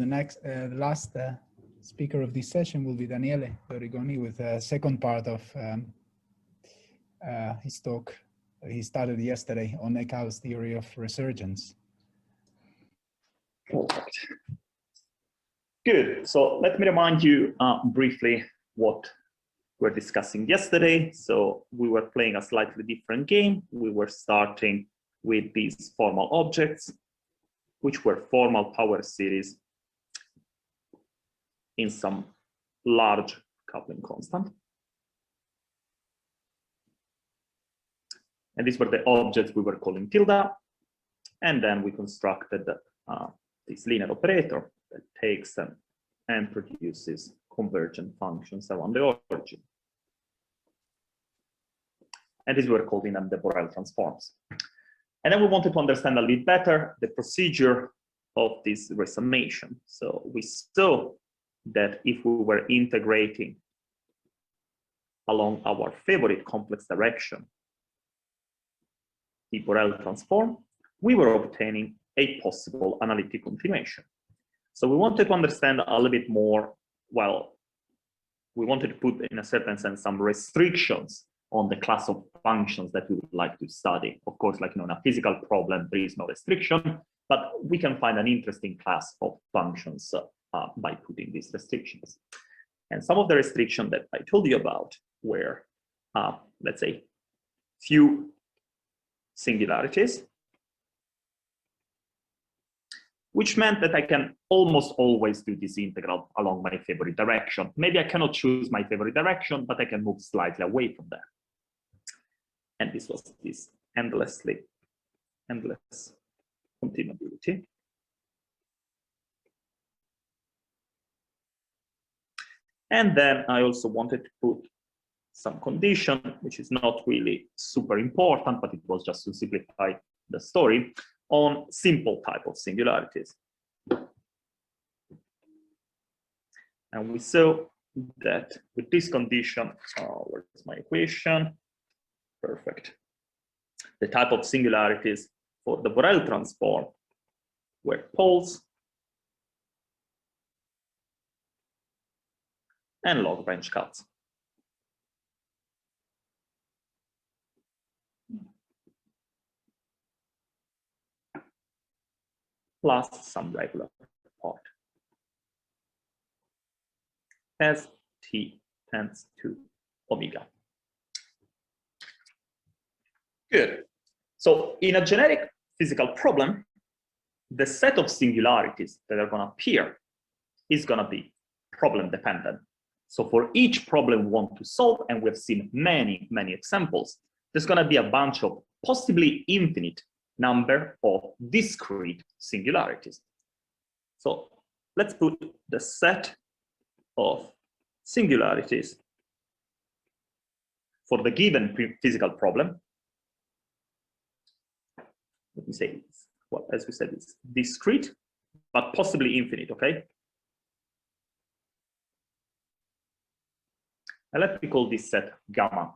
The last speaker of this session will be Daniele Dorigoni with the second part of his talk he started yesterday on Ecalle's theory of resurgence. Perfect. Good. So let me remind you briefly what we're discussing yesterday. So we were playing a slightly different game. We were starting with these formal objects, which were formal power series in some large coupling constant. And these were the objects we were calling tilde. And then we constructed this linear operator that takes them and produces convergent functions around the origin. And these were called in them the Borel transforms. And then we wanted to understand a little better the procedure of this resummation. So we saw that if we were integrating along our favorite complex direction, the Borel transform, we were obtaining a possible analytic continuation. So we wanted to understand a little bit more, well, we wanted to put in a certain sense some restrictions on the class of functions that we would like to study. Of course, like, you know, in a physical problem, there is no restriction, but we can find an interesting class of functions by putting these restrictions. And some of the restrictions that I told you about were, let's say, few singularities, which meant that I can almost always do this integral along my favorite direction. Maybe I cannot choose my favorite direction, but I can move slightly away from that. And this was this endless continuability. And then I also wanted to put some condition, which is not really super important, but it was just to simplify the story, on simple type of singularities. And we saw that with this condition, where's my equation? Perfect. The type of singularities for the Borel transform were poles and log branch cuts. Plus some regular part as t tends to omega. Good. So in a generic physical problem, the set of singularities that are going to appear is going to be problem dependent. So for each problem we want to solve, and we've seen many examples, there's going to be a bunch of possibly infinite number of discrete singularities. So let's put the set of singularities for the given physical problem. Let me say, well, as we said, it's discrete, but possibly infinite, okay? And let me call this set gamma.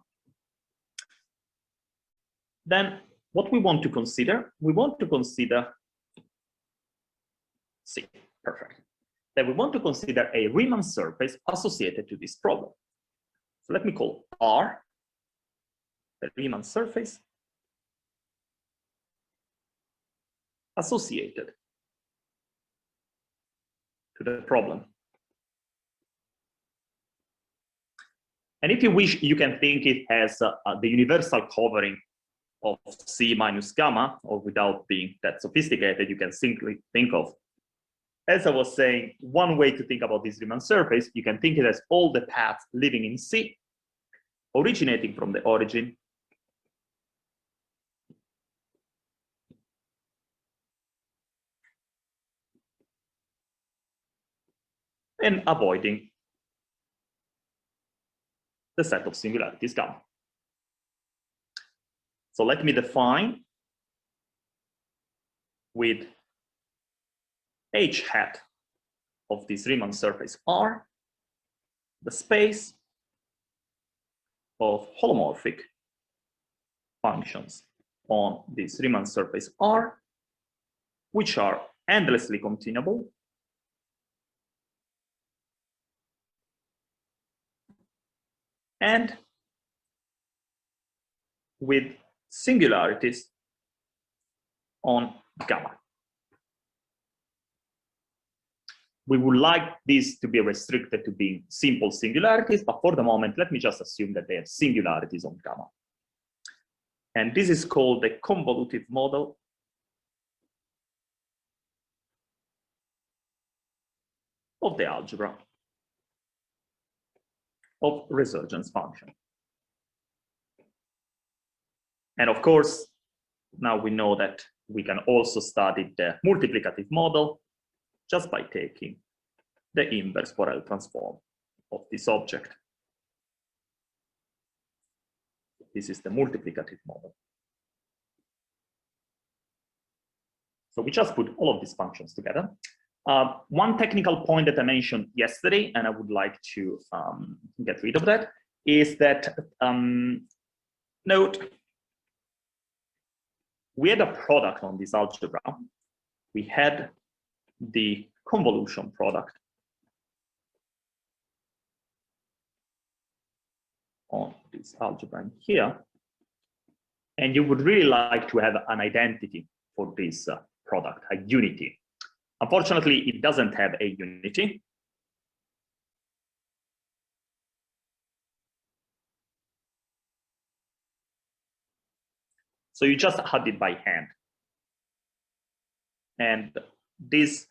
Then what we want to consider, C, perfect. Then we want to consider a Riemann surface associated to this problem. So let me call R the Riemann surface associated to the problem. And if you wish, you can think it as the universal covering of C minus gamma, or without being that sophisticated, you can simply think of, as I was saying, one way to think about this Riemann surface, you can think it as all the paths living in C, originating from the origin, and avoiding the set of singularities gamma. So let me define with H hat of this Riemann surface R the space of holomorphic functions on this Riemann surface R, which are endlessly continuable and with singularities on gamma. We would like this to be restricted to being simple singularities, but for the moment, let me just assume that they have singularities on gamma. And this is called the convolutive model of the algebra of resurgence function. And of course, now we know that we can also study the multiplicative model just by taking the inverse Borel transform of this object. This is the multiplicative model. So we just put all of these functions together. One technical point that I mentioned yesterday, and I would like to get rid of that, is that, note, we had a product on this algebra. We had the convolution product on this algebra in here, and you would really like to have an identity for this product, a unity. Unfortunately, it doesn't have a unity. So you just add it by hand. And this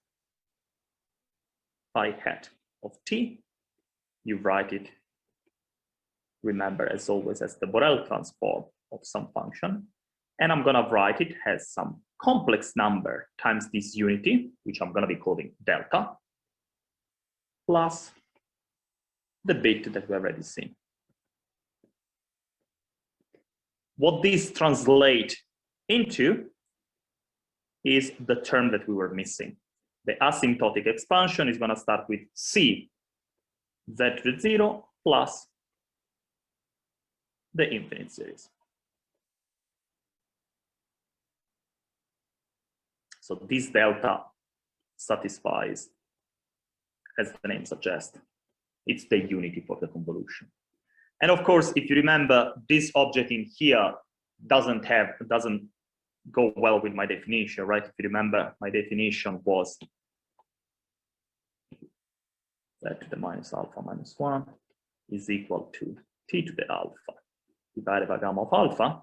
phi hat of t, you write it, remember, as always, as the Borel transform of some function. And I'm going to write it as some complex number times this unity, which I'm going to be calling delta, plus the bit that we already seen. What this translates into is the term that we were missing. The asymptotic expansion is going to start with c z to 0 plus the infinite series. So this delta satisfies, as the name suggests, it's the unity for the convolution. And of course, if you remember, this object in here doesn't go well with my definition, right? If you remember, my definition was that to the minus alpha minus 1 is equal to t to the alpha divided by gamma of alpha.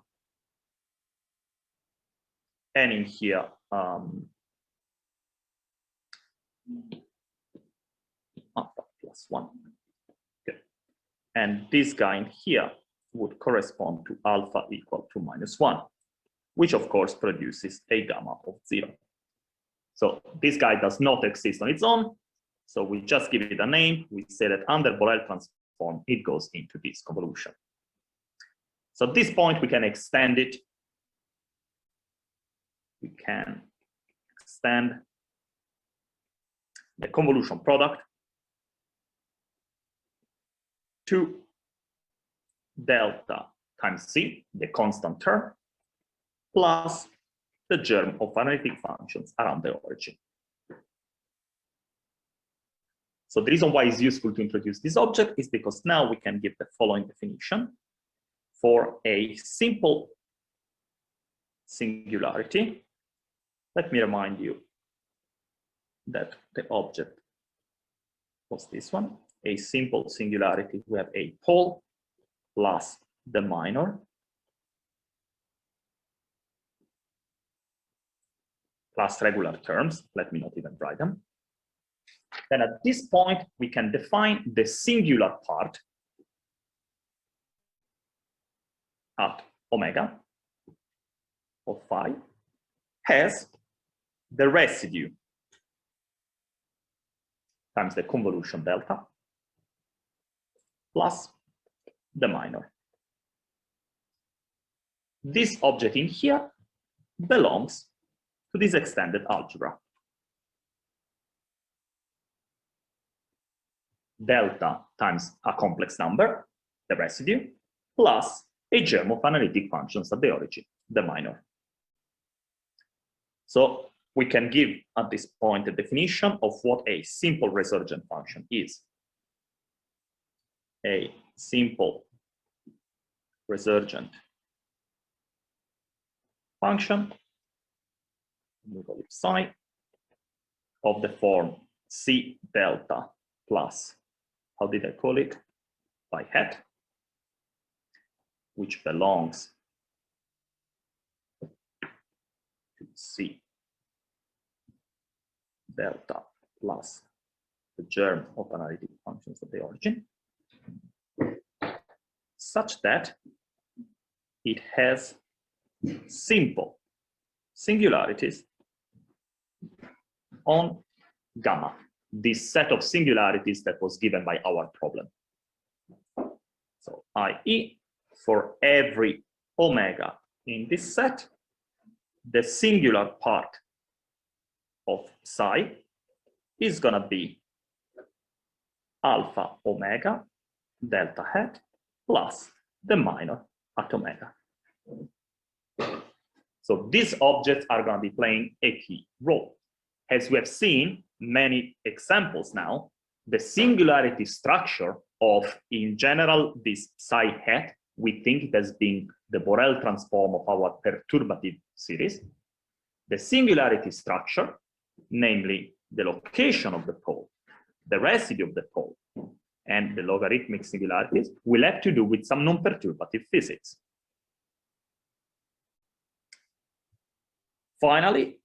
And in here, alpha plus 1. Okay. And this guy in here would correspond to alpha equal to minus 1, which of course produces a gamma of 0. So this guy does not exist on its own. So we just give it a name. We say that under Borel transform, it goes into this convolution. So at this point, we can extend it. We can extend the convolution product to delta times c, the constant term, plus the germ of analytic functions around the origin. So the reason why it's useful to introduce this object is because now we can give the following definition for a simple singularity. Let me remind you that the object was this one, a simple singularity. We have a pole plus the minor plus regular terms. Let me not even write them. Then at this point, we can define the singular part at omega of phi as the residue times the convolution delta plus the minor. This object in here belongs to this extended algebra. Delta times a complex number, the residue, plus a germ of analytic functions at the origin, the minor. So we can give at this point a definition of what a simple resurgent function is. A simple resurgent function, we call it psi, of the form C delta plus, how did I call it? Phi hat, which belongs to C delta plus the germ of analytic functions of the origin, such that it has simple singularities on gamma, this set of singularities that was given by our problem. So i.e., for every omega in this set, the singular part of psi is going to be alpha omega delta hat plus the minor at omega. So these objects are going to be playing a key role. As we have seen many examples now, the singularity structure of, in general, this psi hat, we think it as being the Borel transform of our perturbative series. The singularity structure, namely the location of the pole, the residue of the pole, and the logarithmic singularities, will have to do with some non-perturbative physics. Finally,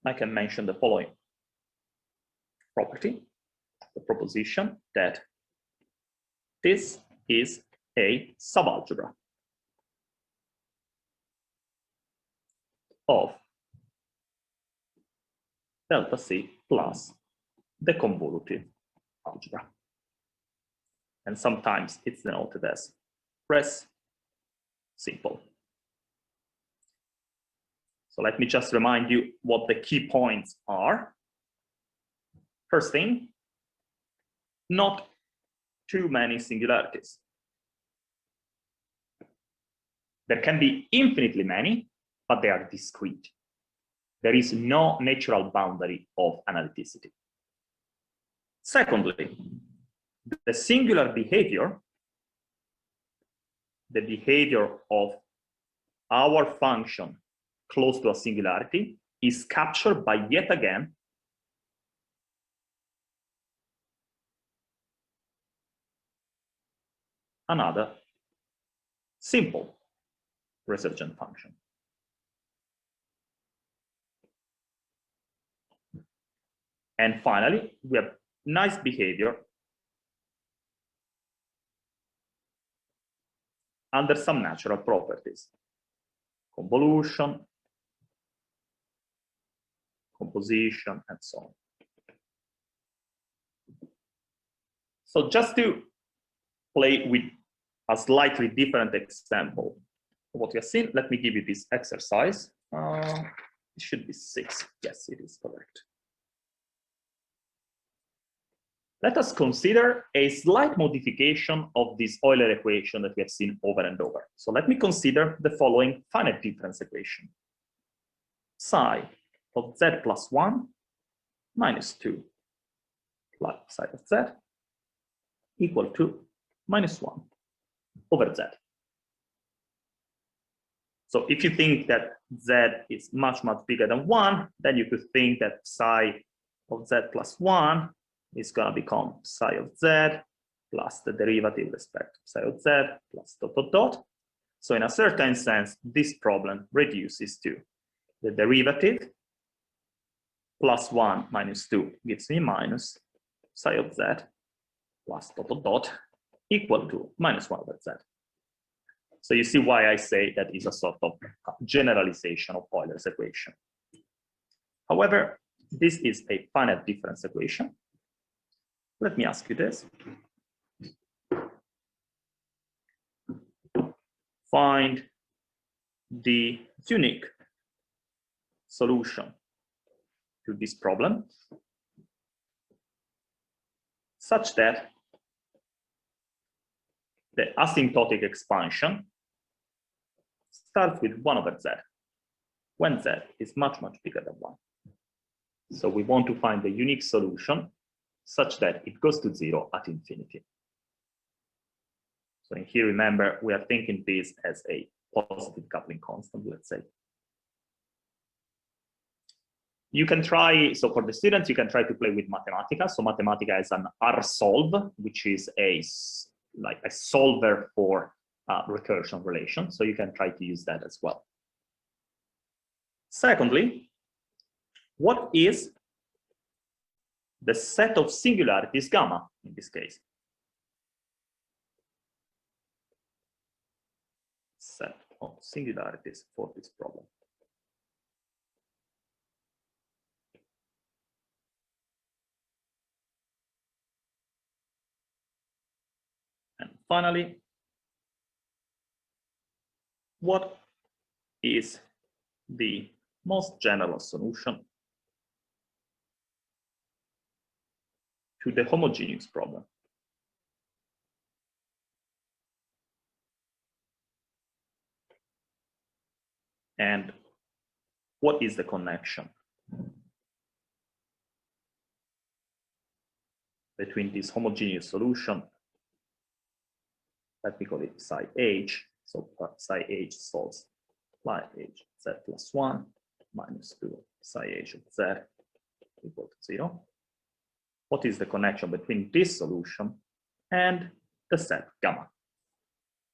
I can mention the following property, the proposition that this is a subalgebra of delta C plus the convolutive algebra. And sometimes it's denoted as res simple. So let me just remind you what the key points are. First thing, not too many singularities. There can be infinitely many, but they are discrete. There is no natural boundary of analyticity. Secondly, the singular behavior, the behavior of our function close to a singularity, is captured by, yet again, another simple resurgent function. And finally, we have nice behavior under some natural properties: convolution, composition, and so on. So just to play with a slightly different example of what we have seen, let me give you this exercise. It should be 6. Yes, it is correct. Let us consider a slight modification of this Euler equation that we have seen over and over. So let me consider the following finite difference equation. Psi of z plus 1 minus 2 plus psi of z equal to minus 1 over z. So if you think that z is much, much bigger than 1, then you could think that psi of z plus 1 is going to become psi of z plus the derivative with respect to psi of z plus dot, dot, dot. So in a certain sense, this problem reduces to the derivative plus 1 minus 2 gives me minus psi of z plus dot, dot, dot equal to minus 1 over z. So you see why I say that is a sort of generalization of Euler's equation. However, this is a finite difference equation. Let me ask you this. Find the unique solution to this problem such that the asymptotic expansion starts with 1 over z, when z is much, much bigger than 1. So we want to find the unique solution such that it goes to 0 at infinity. So in here, remember, we are thinking this as a positive coupling constant, let's say. You can try, so for the students, you can try to play with Mathematica. So Mathematica is an RSolve, which is like a solver for recursion relation. So you can try to use that as well. Secondly, what is the set of singularities gamma in this case? Set of singularities for this problem. And finally, what is the most general solution to the homogeneous problem? And what is the connection between this homogeneous solution? Let me call it psi h. So psi h solves psi h z plus 1 minus 2 psi h of z equal to 0. What is the connection between this solution and the set gamma?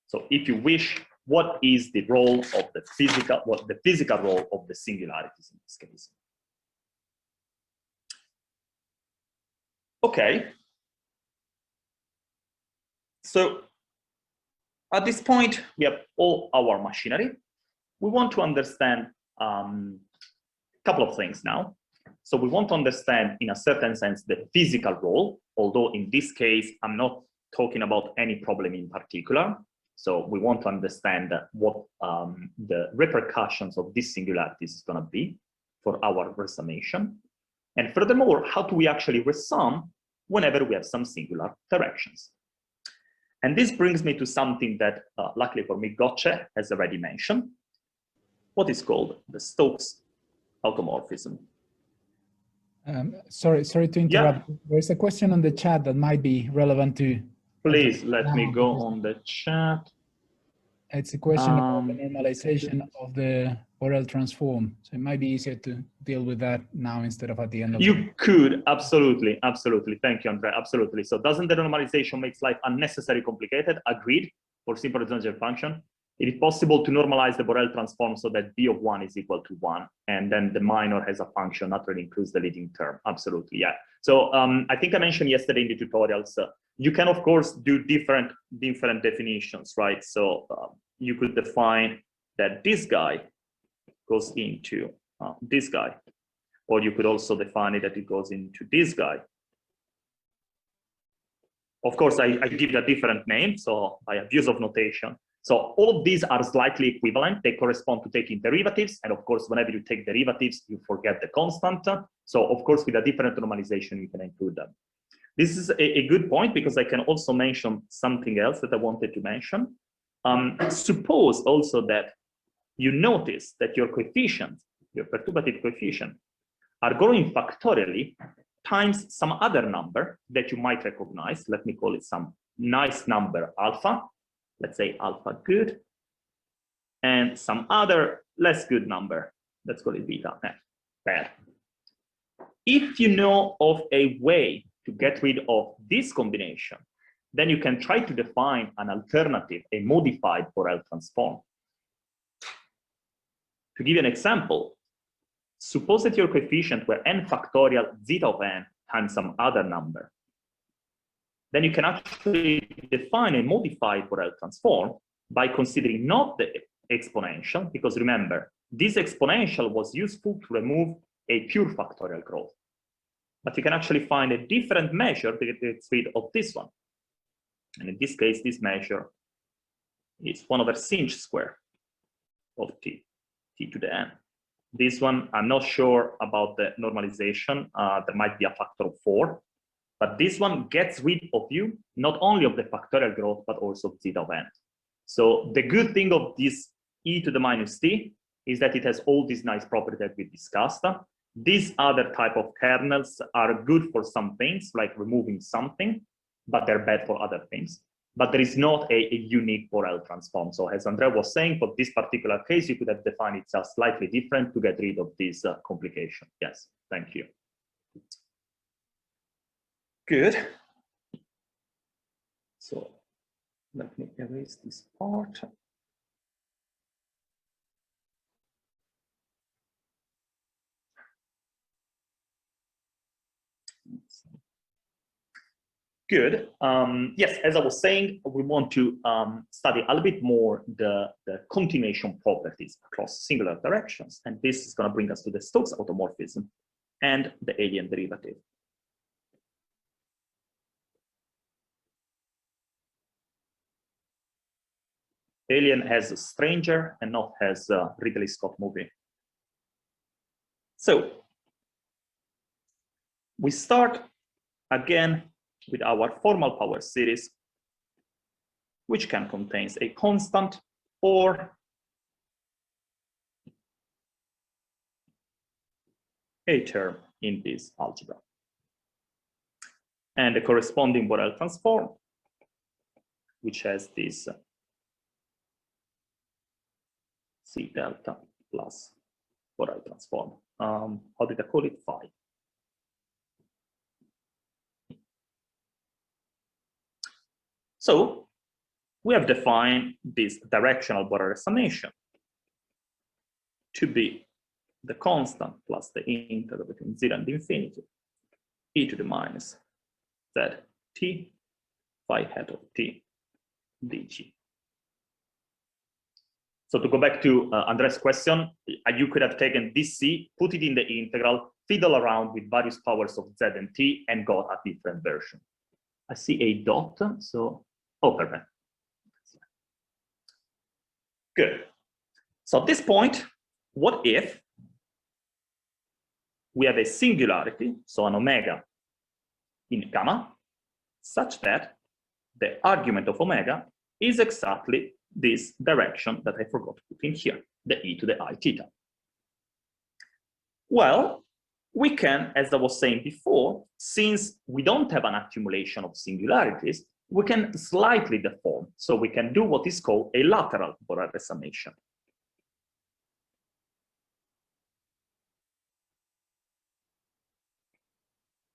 So if you wish, what is the role of the physical role of the singularities in this case? Okay. So at this point, we have all our machinery. We want to understand a couple of things now. So we want to understand, in a certain sense, the physical role, although in this case, I'm not talking about any problem in particular. So we want to understand what the repercussions of these singularities is going to be for our resummation. And furthermore, how do we actually resum whenever we have some singular directions? And this brings me to something that, luckily for me, Gotcha has already mentioned, what is called the Stokes automorphism. Sorry to interrupt. Yeah. There's a question on the chat that might be relevant to. Please let me go on the chat. It's a question about the normalization of the Borel transform. So it might be easier to deal with that now instead of at the end of You could, absolutely, absolutely. Thank you, Andre, absolutely. So doesn't the normalization make life unnecessarily complicated? Agreed, for simple exponential function. It is possible to normalize the Borel transform so that b of 1 is equal to 1, and then the minor has a function that really includes the leading term. Absolutely, yeah. So I think I mentioned yesterday in the tutorials, you can, of course, do different definitions, right? So you could define that this guy goes into this guy, or you could also define it that it goes into this guy. Of course, I give it a different name, so I have use of notation. So all of these are slightly equivalent. They correspond to taking derivatives. And of course, whenever you take derivatives, you forget the constant. So of course, with a different normalization, you can include them. This is a good point because I can also mention something else that I wanted to mention. Suppose also that you notice that your coefficient, your perturbative coefficient, are growing factorially times some other number that you might recognize. Let me call it some nice number alpha. Let's say alpha good, and some other less good number. Let's call it beta bad. If you know of a way to get rid of this combination, then you can try to define an alternative, a modified Borel transform. To give you an example, suppose that your coefficient were n factorial zeta of n times some other number. Then you can actually define a modified Borel transform by considering not the exponential, because remember, this exponential was useful to remove a pure factorial growth. But you can actually find a different measure to get rid of this one. And in this case, this measure is 1 over sinh square of t to the n. This one, I'm not sure about the normalization. There might be a factor of 4. But this one gets rid of you, not only of the factorial growth, but also of zeta of n. So the good thing of this e to the minus t is that it has all these nice properties that we discussed. These other type of kernels are good for some things, like removing something, but they're bad for other things. but there is not a unique Borel transform. So as Andrea was saying, for this particular case, you could have defined it as slightly different to get rid of this complication. Yes, thank you. Good. So let me erase this part. Good. Yes, as I was saying, we want to study a little bit more the continuation properties across singular directions. And this is going to bring us to the Stokes automorphism and the alien derivative. Alien has a stranger and not has a Ridley Scott movie. So we start again with our formal power series, which can contain a constant or a term in this algebra. And the corresponding Borel transform, which has this C delta plus Borel transform. How did I call it? Phi. So we have defined this directional Borel summation to be the constant plus the integral between 0 and infinity, e to the minus z t phi hat of t dg. So to go back to Andre's question, you could have taken this c, put it in the integral, fiddle around with various powers of z and t, and got a different version. I see a dot, so, oh, perfect. Good. So at this point, what if we have a singularity, so an omega in gamma, such that the argument of omega is exactly this direction that I forgot to put in here, the e to the I theta? Well, we can, as I was saying before, since we don't have an accumulation of singularities, we can slightly deform. So we can do what is called a lateral Borel summation.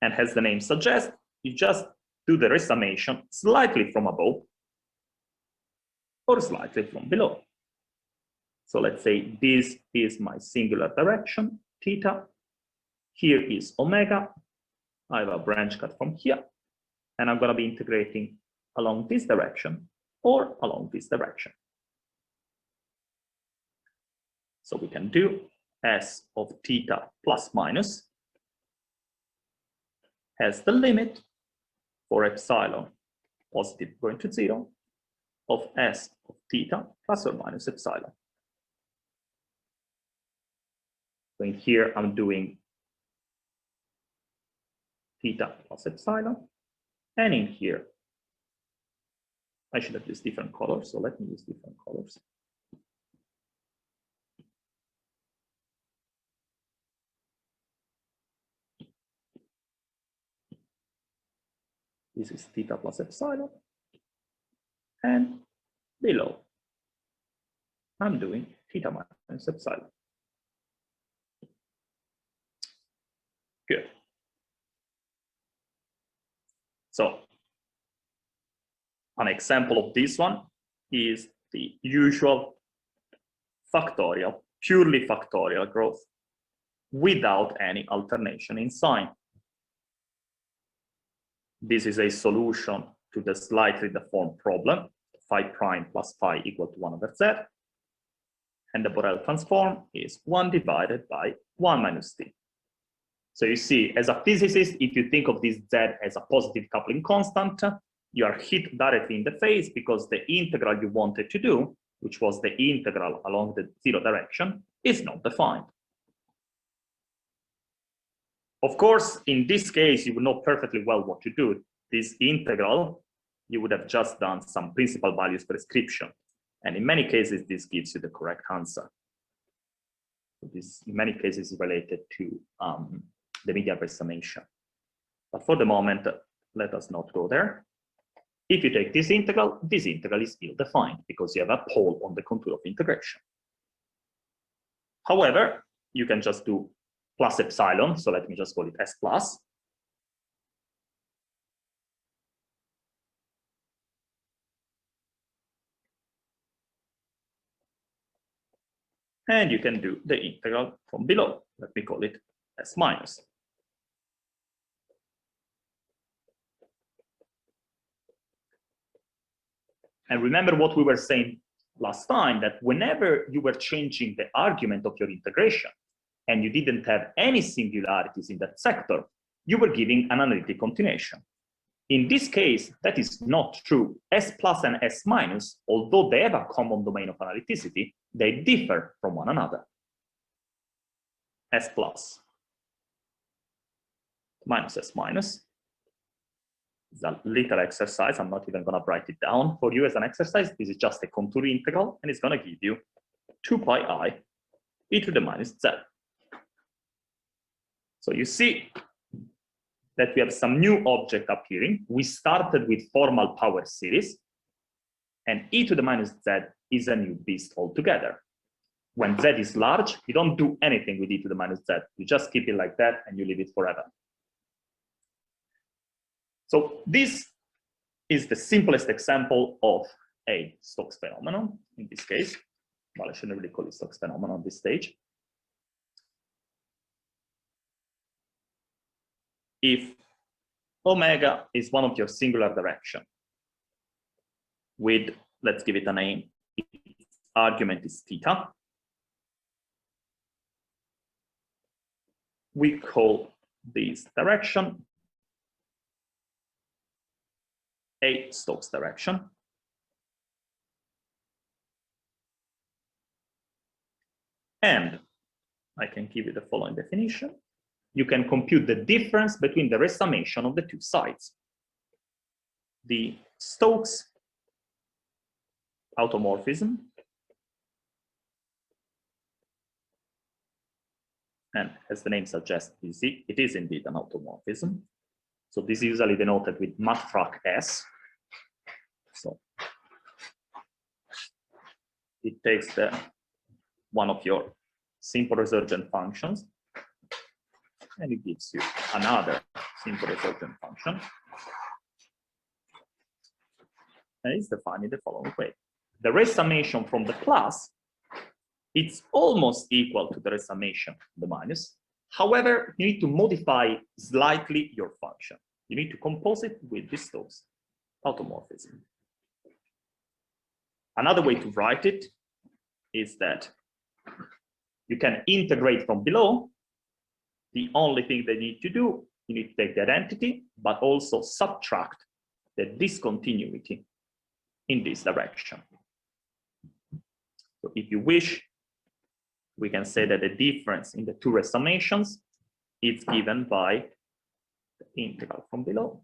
And as the name suggests, you just do the resummation slightly from above or slightly from below. So let's say this is my singular direction, theta. Here is omega. I have a branch cut from here, and I'm going to be integrating along this direction or along this direction. So we can do s of theta plus minus has the limit for epsilon positive going to 0 of s of theta plus or minus epsilon. So in here, I'm doing theta plus epsilon. And in here, I should have used different colors. So let me use different colors. This is theta plus epsilon. And below, I'm doing theta minus epsilon. Good. So an example of this one is the usual factorial, purely factorial growth without any alternation in sign. This is a solution to the slightly deformed problem, phi prime plus phi equal to 1 over z. And the Borel transform is 1 divided by 1 minus t. So you see, as a physicist, if you think of this z as a positive coupling constant, you are hit directly in the face because the integral you wanted to do, which was the integral along the 0 direction, is not defined. Of course, in this case, you would know perfectly well what to do. This integral, you would have just done some principal values prescription. And in many cases, this gives you the correct answer. This, in many cases, is related to the medial resummation. But for the moment, let us not go there. If you take this integral is ill-defined because you have a pole on the contour of integration. However, you can just do plus epsilon, so let me just call it S plus. And you can do the integral from below. Let me call it S minus. And remember what we were saying last time, that whenever you were changing the argument of your integration and you didn't have any singularities in that sector, you were giving an analytic continuation. In this case, that is not true. S plus and S minus, although they have a common domain of analyticity, they differ from one another. S plus minus S minus. It's a little exercise. I'm not even going to write it down for you as an exercise. This is just a contour integral, and it's going to give you 2 pi I e to the minus z. So you see that we have some new object appearing. We started with formal power series, and e to the minus z is a new beast altogether. When z is large, you don't do anything with e to the minus z. You just keep it like that, and you leave it forever. So this is the simplest example of a Stokes phenomenon in this case. Well, I shouldn't really call it Stokes phenomenon at this stage. If omega is one of your singular direction with, let's give it a name, its argument is theta, we call this direction a Stokes direction. And I can give you the following definition. You can compute the difference between the resummation of the two sides. The Stokes automorphism, and as the name suggests, it is indeed an automorphism. So this is usually denoted with mathfrak S. So it takes one of your simple resurgent functions, and it gives you another simple resurgent function. And it's defined in the following way. The resummation from the plus, it's almost equal to the resummation from the minus. However, you need to modify slightly your function. You need to compose it with this Stokes automorphism. Another way to write it is that you can integrate from below. The only thing they need to do, you need to take the identity, but also subtract the discontinuity in this direction. So if you wish, we can say that the difference in the two resummations is given by the integral from below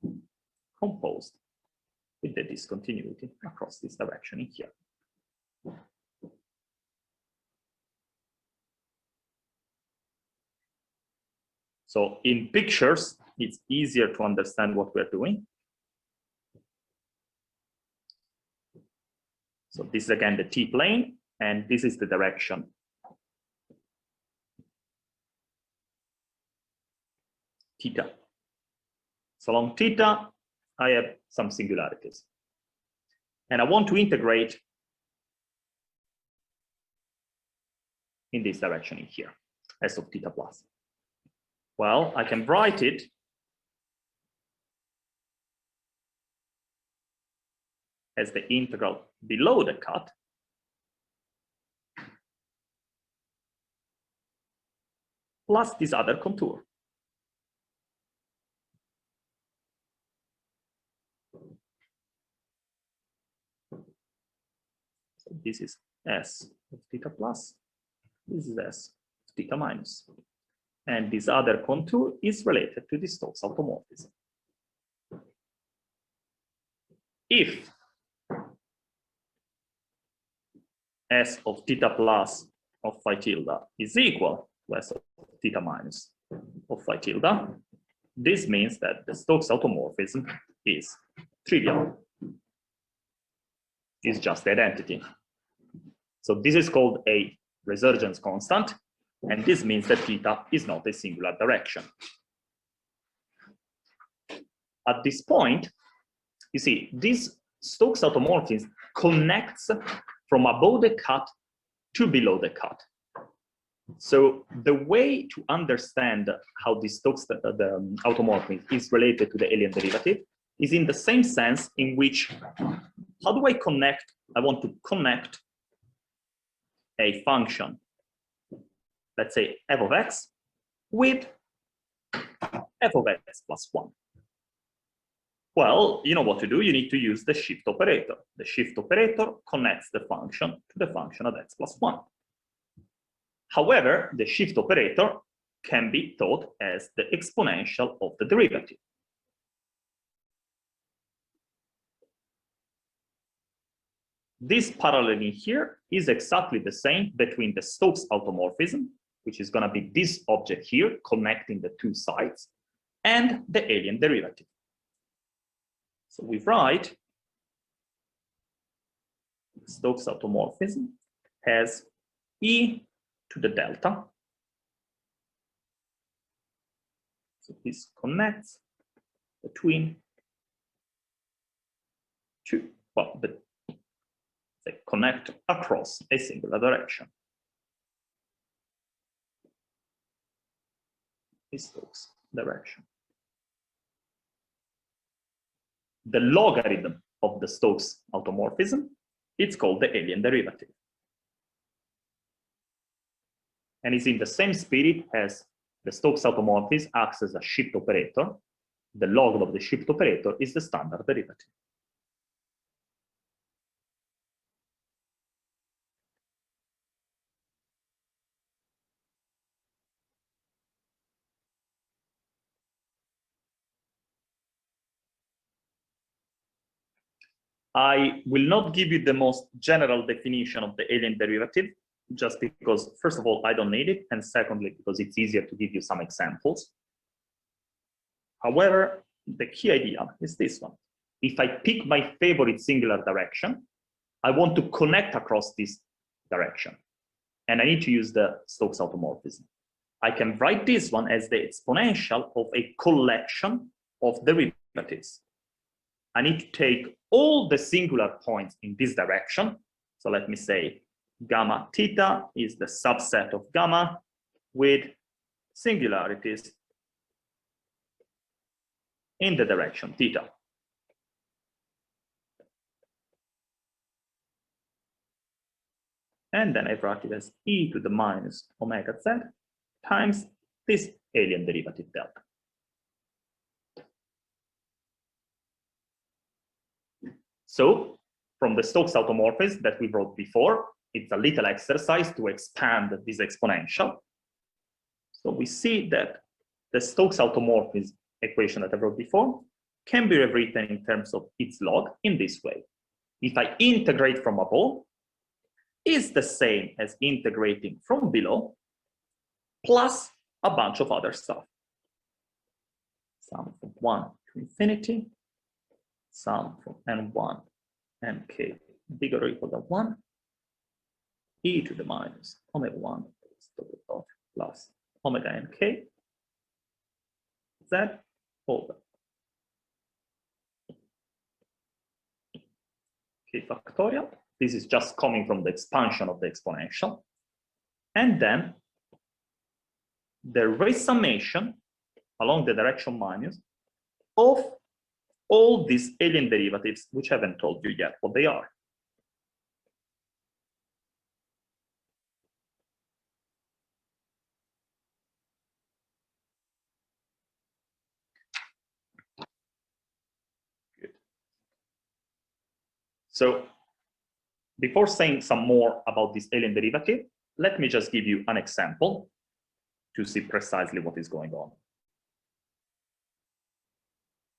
composed with the discontinuity across this direction in here. So in pictures, it's easier to understand what we're doing. So this is again the t-plane, and this is the direction theta. So along theta, I have some singularities. And I want to integrate in this direction in here, S of theta plus. Well, I can write it as the integral below the cut plus this other contour. So this is S of theta plus, this is S of theta minus. And this other contour is related to the Stokes automorphism. If S of theta plus of phi tilde is equal to S of theta minus of phi tilde, this means that the Stokes automorphism is trivial. is just the identity. So this is called a resurgence constant, and this means that theta is not a singular direction. At this point, you see, this Stokes automorphism connects from above the cut to below the cut. So the way to understand how this Stokes automorphism is related to the alien derivative is in the same sense in which, how do I connect? I want to connect a function, let's say f of x, with f of x plus 1. Well, you know what to do. You need to use the shift operator. The shift operator connects the function to the function of x plus 1. However, the shift operator can be thought as the exponential of the derivative. This paralleling here is exactly the same between the Stokes automorphism, which is going to be this object here connecting the two sides, and the alien derivative. So we write Stokes automorphism as e to the delta. So this connects between two, well, they connect across a singular direction. Is Stokes direction. The logarithm of the Stokes automorphism, it's called the alien derivative. And it's in the same spirit as the Stokes automorphism acts as a shift operator. The log of the shift operator is the standard derivative. I will not give you the most general definition of the alien derivative, just because, first of all, I don't need it, and secondly, because it's easier to give you some examples. However, the key idea is this one. If I pick my favorite singular direction, I want to connect across this direction, and I need to use the Stokes automorphism. I can write this one as the exponential of a collection of derivatives. I need to take all the singular points in this direction. So let me say gamma theta is the subset of gamma with singularities in the direction theta. And then I write it as e to the minus omega z times this alien derivative delta. So from the Stokes automorphism that we wrote before, it's a little exercise to expand this exponential. So we see that the Stokes automorphism equation that I wrote before can be rewritten in terms of its log in this way. If I integrate from above, it's the same as integrating from below, plus a bunch of other stuff. Sum from 1 to infinity, sum from n1 nk bigger or equal than 1, e to the minus omega 1 plus omega nk z over k factorial. This is just coming from the expansion of the exponential. And then the resummation along the direction minus of all these alien derivatives, which I haven't told you yet what they are. Good. So before saying some more about this alien derivative, let me just give you an example to see precisely what is going on.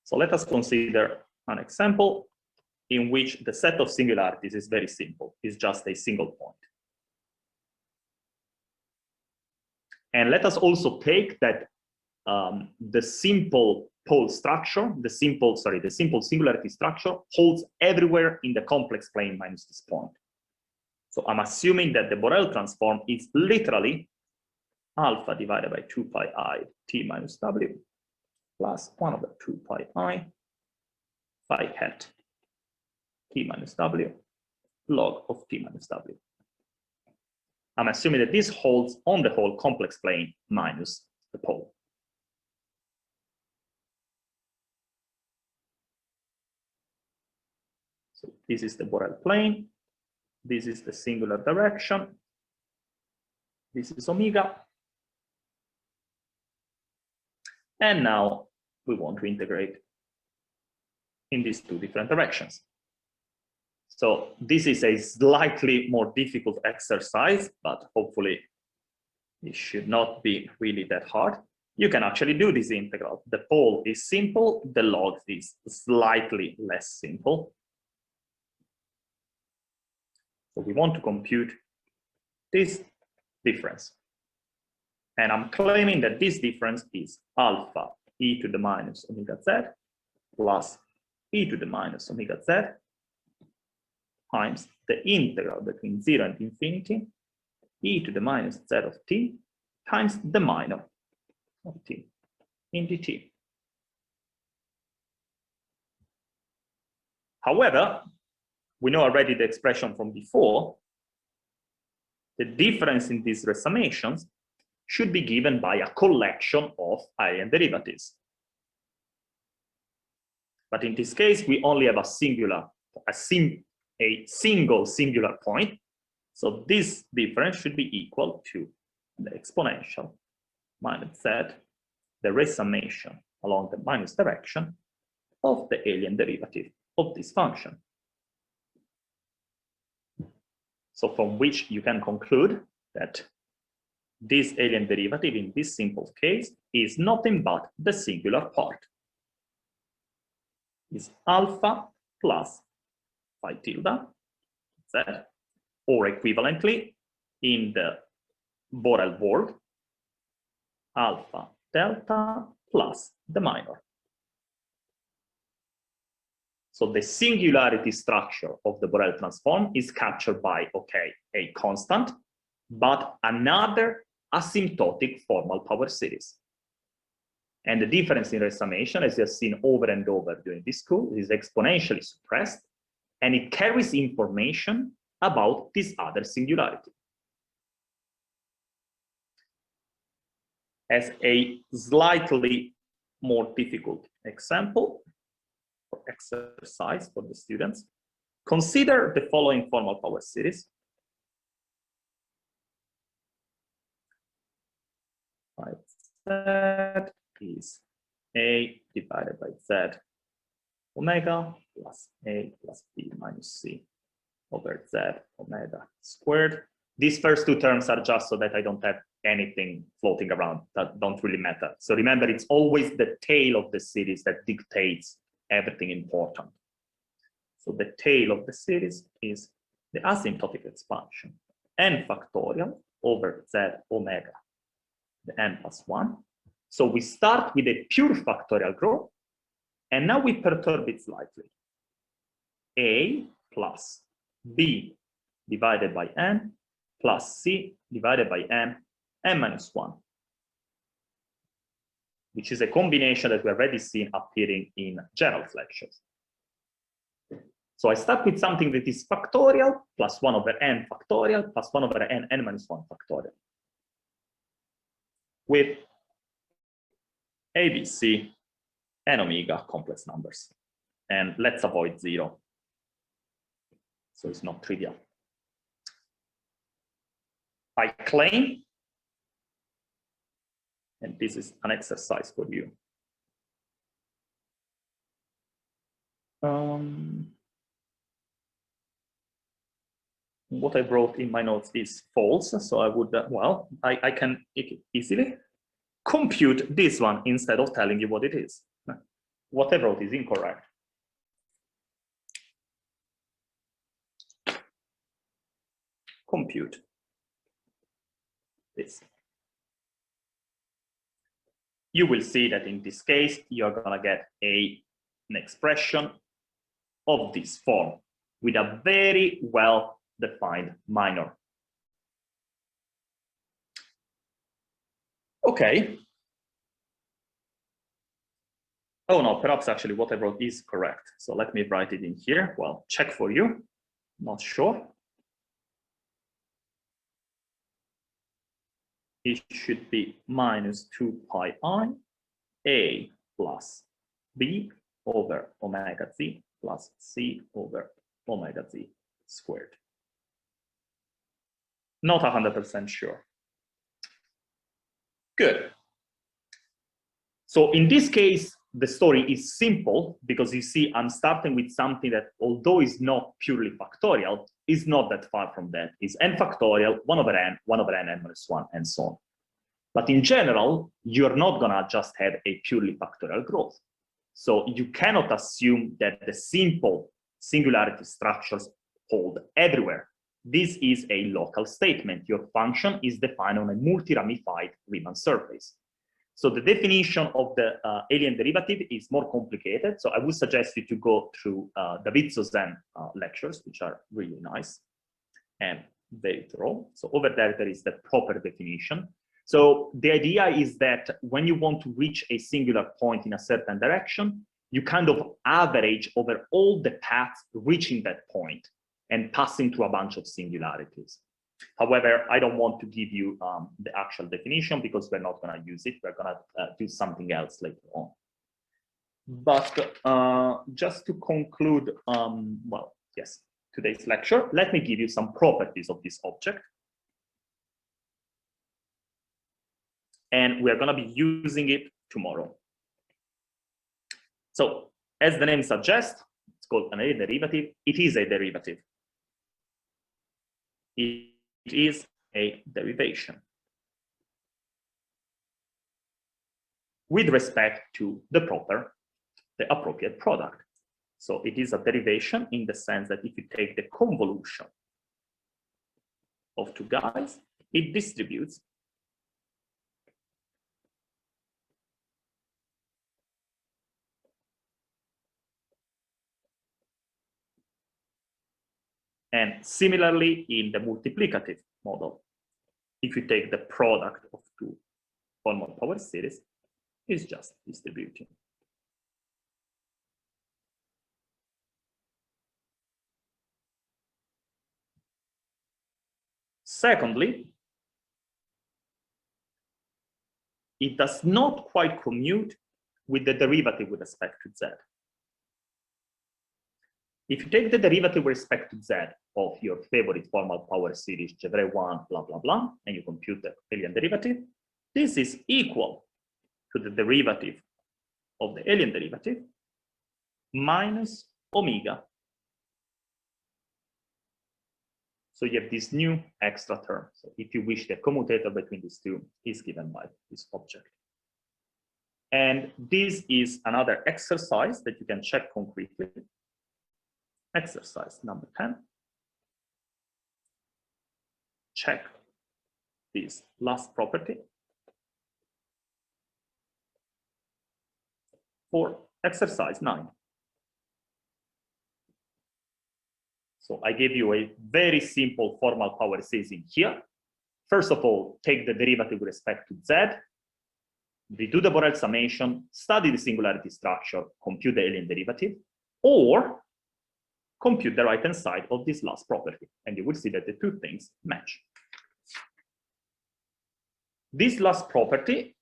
So let us consider an example in which the set of singularities is very simple. It's just a single point. And let us also take that the simple pole structure, the simple singularity structure holds everywhere in the complex plane minus this point. So I'm assuming that the Borel transform is literally alpha divided by 2 pi I t minus w plus 1 over 2 pi I phi hat t minus w log of t minus w. I'm assuming that this holds on the whole complex plane minus the pole. So this is the Borel plane. This is the singular direction. This is omega. And now we want to integrate in these two different directions. So this is a slightly more difficult exercise, but hopefully it should not be really that hard. You can actually do this integral. The pole is simple, the log is slightly less simple. So we want to compute this difference. And I'm claiming that this difference is alpha e to the minus omega z plus e to the minus omega z times the integral between 0 and infinity e to the minus z of t times the minor of t in dt. However, we know already the expression from before. The difference in these resummations should be given by a collection of alien derivatives. But in this case, we only have a single singular point. So this difference should be equal to the exponential minus z, the resummation along the minus direction of the alien derivative of this function. So from which you can conclude that this alien derivative in this simple case is nothing but the singular part. Is alpha plus phi tilde z, or equivalently in the Borel world, alpha delta plus the minor. So the singularity structure of the Borel transform is captured by, okay, a constant, but another asymptotic formal power series. And the difference in resummation, as you have seen over and over during this school, is exponentially suppressed, and it carries information about this other singularity. As a slightly more difficult example, or exercise for the students, consider the following formal power series. Z is A divided by Z omega plus A plus B minus C over Z omega squared. These first two terms are just so that I don't have anything floating around that don't really matter. So remember, it's always the tail of the series that dictates everything important. So the tail of the series is the asymptotic expansion n factorial over Z omega, the n plus 1. So we start with a pure factorial growth, and now we perturb it slightly. A plus B divided by n plus C divided by n minus 1, which is a combination that we have already seen appearing in Gerald's lectures. So I start with something that is factorial, plus 1 over n factorial, plus 1 over n minus 1 factorial, with A, B, C, and omega complex numbers. And let's avoid 0. So it's not trivial. I claim, and this is an exercise for you. What I wrote in my notes is false, so I would, well, I can easily compute this one instead of telling you what it is. What I wrote is incorrect. Compute this. you will see that in this case, you're gonna get an expression of this form with a very well-defined minor. Okay. Oh no, perhaps actually what I wrote is correct. So let me write it in here. Well, check for you, not sure. It should be minus 2 pi I A plus B over omega Z plus C over omega Z squared. Not 100% sure. Good. So in this case, the story is simple because you see I'm starting with something that, although is not purely factorial, is not that far from that. It's n factorial, 1 over n, 1 over n minus 1, and so on. But in general, you're not gonna just have a purely factorial growth. So you cannot assume that the simple singularity structures hold everywhere. This is a local statement. Your function is defined on a multi-ramified Riemann surface. So the definition of the alien derivative is more complicated. So I would suggest you to go through David Sozin lectures, which are really nice and very thorough. So over there is the proper definition. So the idea is that when you want to reach a singular point in a certain direction, you kind of average over all the paths reaching that point and passing through a bunch of singularities. However, I don't want to give you the actual definition because we're not going to use it. We're going to do something else later on. But just to conclude, well, yes, today's lecture, let me give you some properties of this object. And we're going to be using it tomorrow. So, as the name suggests, it's called an alien derivative. It is a derivative. It is a derivation with respect to the appropriate product. So it is a derivation in the sense that if you take the convolution of two guys, it distributes and similarly in the multiplicative model, if you take the product of two formal power series, it's just distributing. Secondly, it does not quite commute with the derivative with respect to z. If you take the derivative with respect to z of your favorite formal power series, Gevrey 1, blah, blah, blah, and you compute the alien derivative, this is equal to the derivative of the alien derivative minus omega. So you have this new extra term. So if you wish, the commutator between these two is given by this object. And this is another exercise that you can check concretely. Exercise number 10. Check this last property for exercise 9. So I gave you a very simple formal power series in here. First of all, take the derivative with respect to z, redo the Borel summation, study the singularity structure, compute the alien derivative, or compute the right-hand side of this last property, and you will see that the two things match. This last property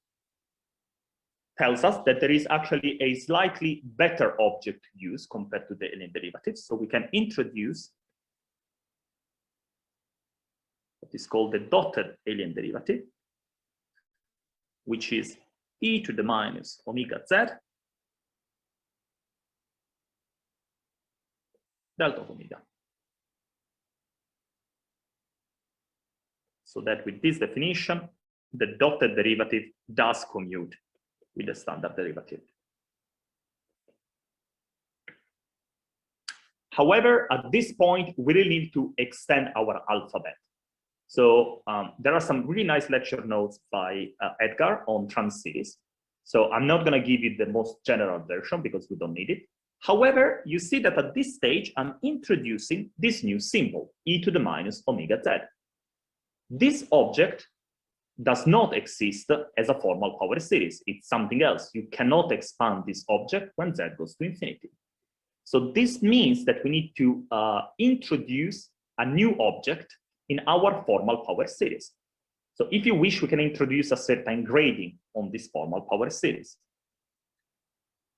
tells us that there is actually a slightly better object to use compared to the alien derivatives. So we can introduce what is called the dotted alien derivative, which is e to the minus omega z delta of omega. So that with this definition, the dotted derivative does commute with the standard derivative. However, at this point, we really need to extend our alphabet. So there are some really nice lecture notes by Edgar on trans series. So I'm not going to give you the most general version because we don't need it. However, you see that at this stage, I'm introducing this new symbol, e to the minus omega z. This object does not exist as a formal power series. It's something else. You cannot expand this object when z goes to infinity. So this means that we need to introduce a new object in our formal power series. So if you wish, we can introduce a certain grading on this formal power series.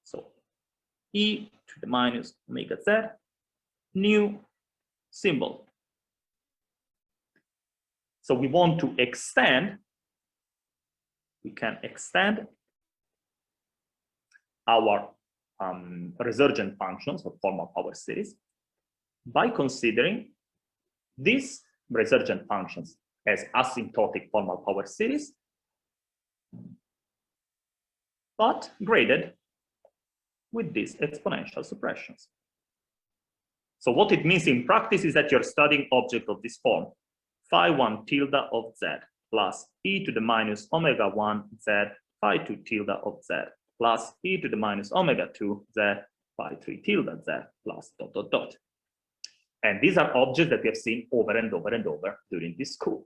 So e to the minus omega z, new symbol. So we want to extend, we can extend our resurgent functions or formal power series by considering these resurgent functions as asymptotic formal power series, but graded with these exponential suppressions. So what it means in practice is that you're studying object of this form, phi 1 tilde of z plus e to the minus omega 1 z phi 2 tilde of z plus e to the minus omega 2 z phi 3 tilde z plus dot dot dot. And these are objects that we have seen over and over and over during this school.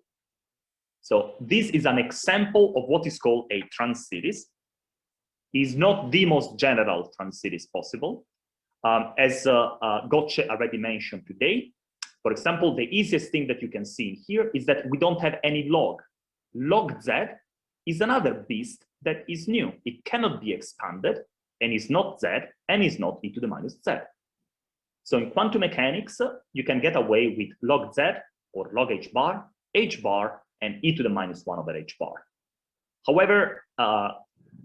So this is an example of what is called a transseries. Is not the most general transseries possible. As Gotche already mentioned today, for example, the easiest thing that you can see here is that we don't have any log. Log z is another beast that is new. It cannot be expanded, and is not z, and is not e to the minus z. So in quantum mechanics, you can get away with log z or log h bar, and e to the minus 1 over h bar. However,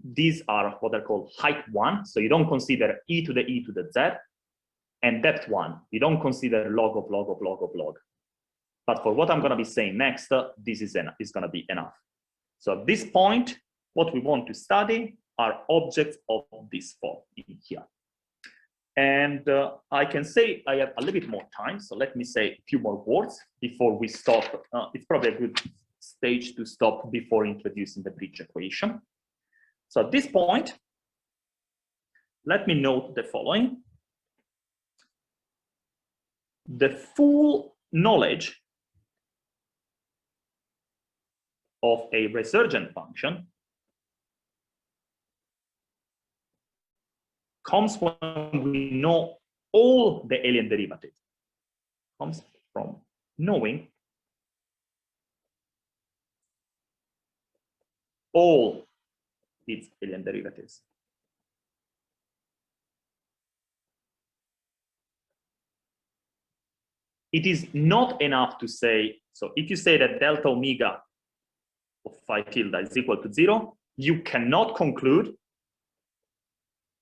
these are what are called height 1, so you don't consider e to the z, and depth 1. You don't consider log of log of log of log. But for what I'm going to be saying next, this is going to be enough. So at this point, what we want to study are objects of this form in here. And I can say I have a little bit more time, so let me say a few more words before we stop. It's probably a good stage to stop before introducing the bridge equation. So at this point, let me note the following. The full knowledge of a resurgent function comes when we know all the alien derivatives. Comes from knowing all its alien derivatives. It is not enough to say, so if you say that delta omega of phi tilde is equal to 0, you cannot conclude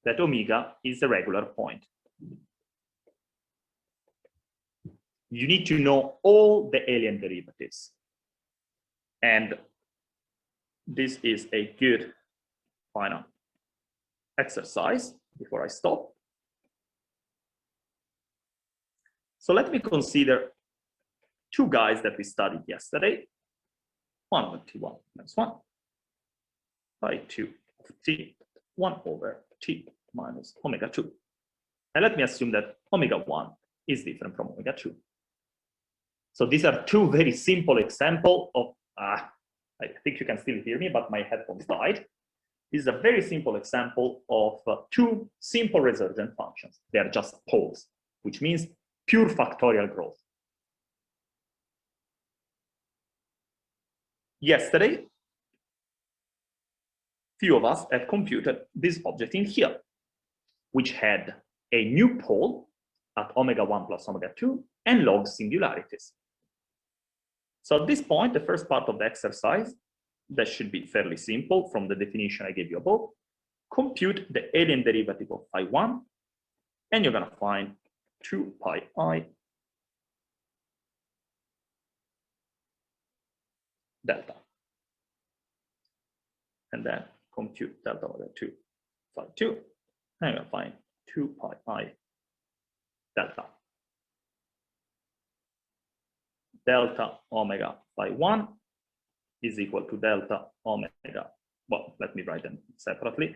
that omega is a regular point. You need to know all the alien derivatives. And this is a good final exercise before I stop. So let me consider two guys that we studied yesterday. 1 over t1 minus 1 by 2 of t 1 over t minus omega 2. And let me assume that omega 1 is different from omega 2. So these are two very simple examples of, I think you can still hear me, but my headphones died. This is a very simple example of two simple resurgent functions. They are just poles, which means pure factorial growth. Yesterday, few of us have computed this object in here, which had a new pole at omega 1 plus omega 2 and log singularities. So at this point, the first part of the exercise, that should be fairly simple from the definition I gave you above. Compute the alien derivative of phi 1, and you're going to find 2 pi I delta. And then compute delta over 2 phi 2, and you're going to find 2 pi I delta. Delta omega phi 1 is equal to delta omega well, let me write them separately,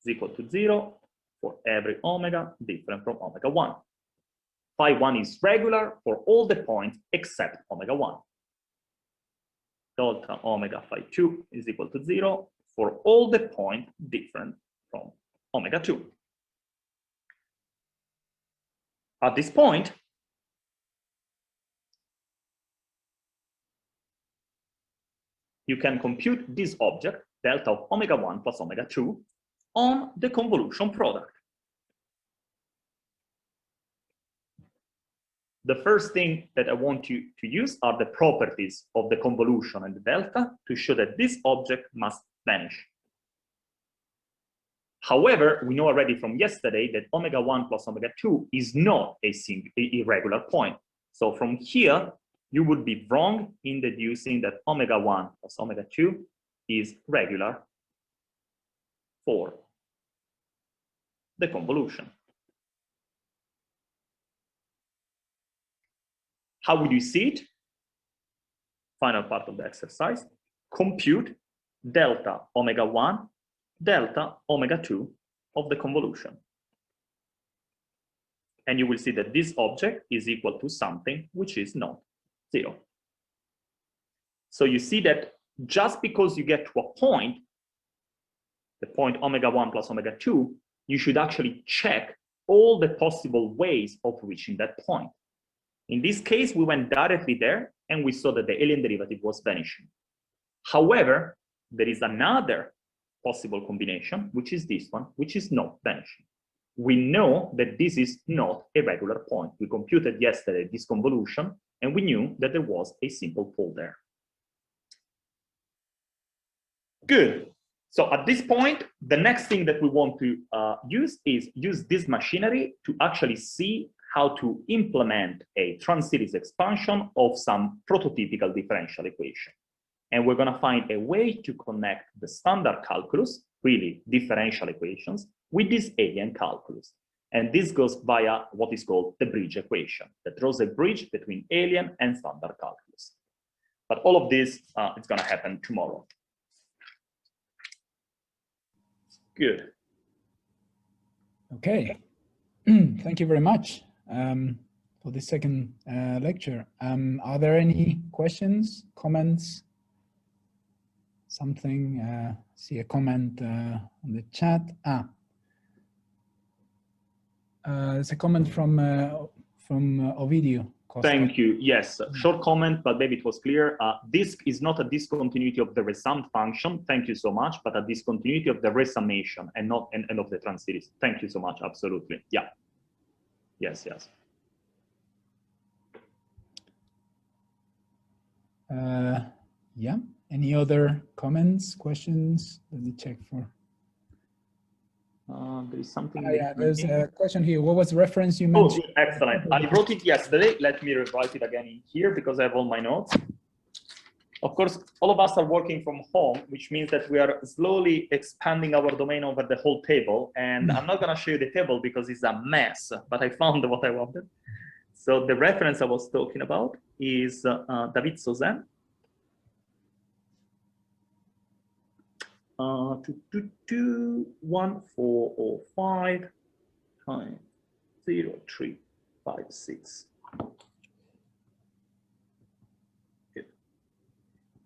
is equal to 0 for every omega different from omega 1. Phi 1 is regular for all the points except omega 1. Delta omega phi 2 is equal to 0 for all the points different from omega 2. At this point, you can compute this object, delta of omega 1 plus omega 2, on the convolution product. The first thing that I want you to use are the properties of the convolution and the delta to show that this object must vanish. However, we know already from yesterday that omega 1 plus omega 2 is not a irregular point. So from here, you would be wrong in deducing that omega 1 plus omega 2 is regular for the convolution. How would you see it? Final part of the exercise. Compute delta omega 1, delta omega 2 of the convolution. And you will see that this object is equal to something which is not 0. So you see that just because you get to a point, the point omega 1 plus omega 2, you should actually check all the possible ways of reaching that point. In this case, we went directly there and we saw that the alien derivative was vanishing. However, there is another possible combination, which is this one, which is not vanishing. We know that this is not a regular point. We computed yesterday this convolution, and we knew that there was a simple pole there. Good. So at this point, the next thing that we want to use is use this machinery to actually see how to implement a trans-series expansion of some prototypical differential equation. And we're going to find a way to connect the standard calculus, really differential equations, with this alien calculus. And this goes via what is called the bridge equation, that draws a bridge between alien and standard calculus. But all of this is going to happen tomorrow. Good. Okay. Thank you very much for this second lecture. Are there any questions, comments? Something, see a comment on the chat. There's a comment from Ovidio Costa. Thank you. Yes, short comment, but maybe it was clear. This is not a discontinuity of the resum function. Thank you so much, but a discontinuity of the resummation and not an end of the trans series. Thank you so much. Absolutely. Yeah. Yes. Yes. Yeah. Any other comments, questions? Let me check for. There is something. Yeah, there's a question here. What was the reference you mentioned? Oh, excellent. I wrote it yesterday. Let me rewrite it again in here because I have all my notes. Of course, all of us are working from home, which means that we are slowly expanding our domain over the whole table. And I'm not going to show you the table because it's a mess, but I found what I wanted. So the reference I was talking about is David Sozin. 1405 times 0356. Good.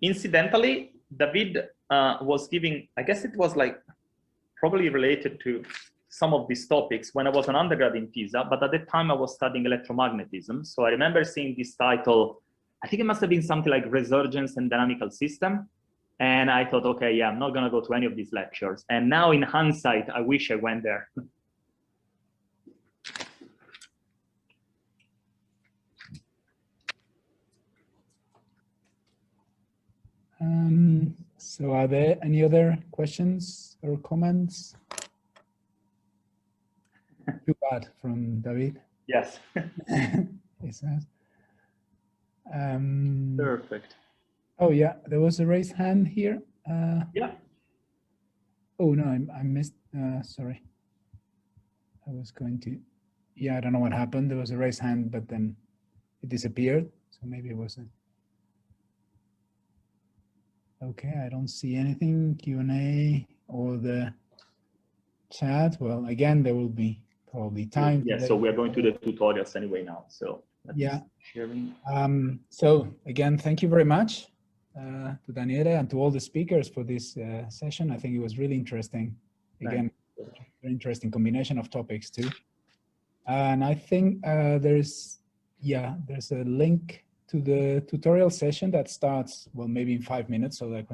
Incidentally, David was giving, I guess it was like probably related to some of these topics when I was an undergrad in Pisa, but at the time I was studying electromagnetism. So I remember seeing this title, I think it must have been something like Resurgence and Dynamical System. And I thought, okay, yeah, I'm not going to go to any of these lectures. And now in hindsight, I wish I went there. So are there any other questions or comments? Too bad from David. Yes. He says. Perfect. Oh yeah, there was a raised hand here. Yeah. Oh no, I missed. Sorry. I was going to. Yeah, I don't know what happened. There was a raised hand, but then it disappeared. So maybe it wasn't. Okay, I don't see anything, Q&A or the chat. Well, again, there will be probably time. Yeah, so we are going to the tutorials anyway now. So yeah. Sharing. So again, thank you very much to Daniele and to all the speakers for this session. I think it was really interesting. Again, very interesting combination of topics too. And I think there's a link to the tutorial session that starts, well, maybe in 5 minutes, so that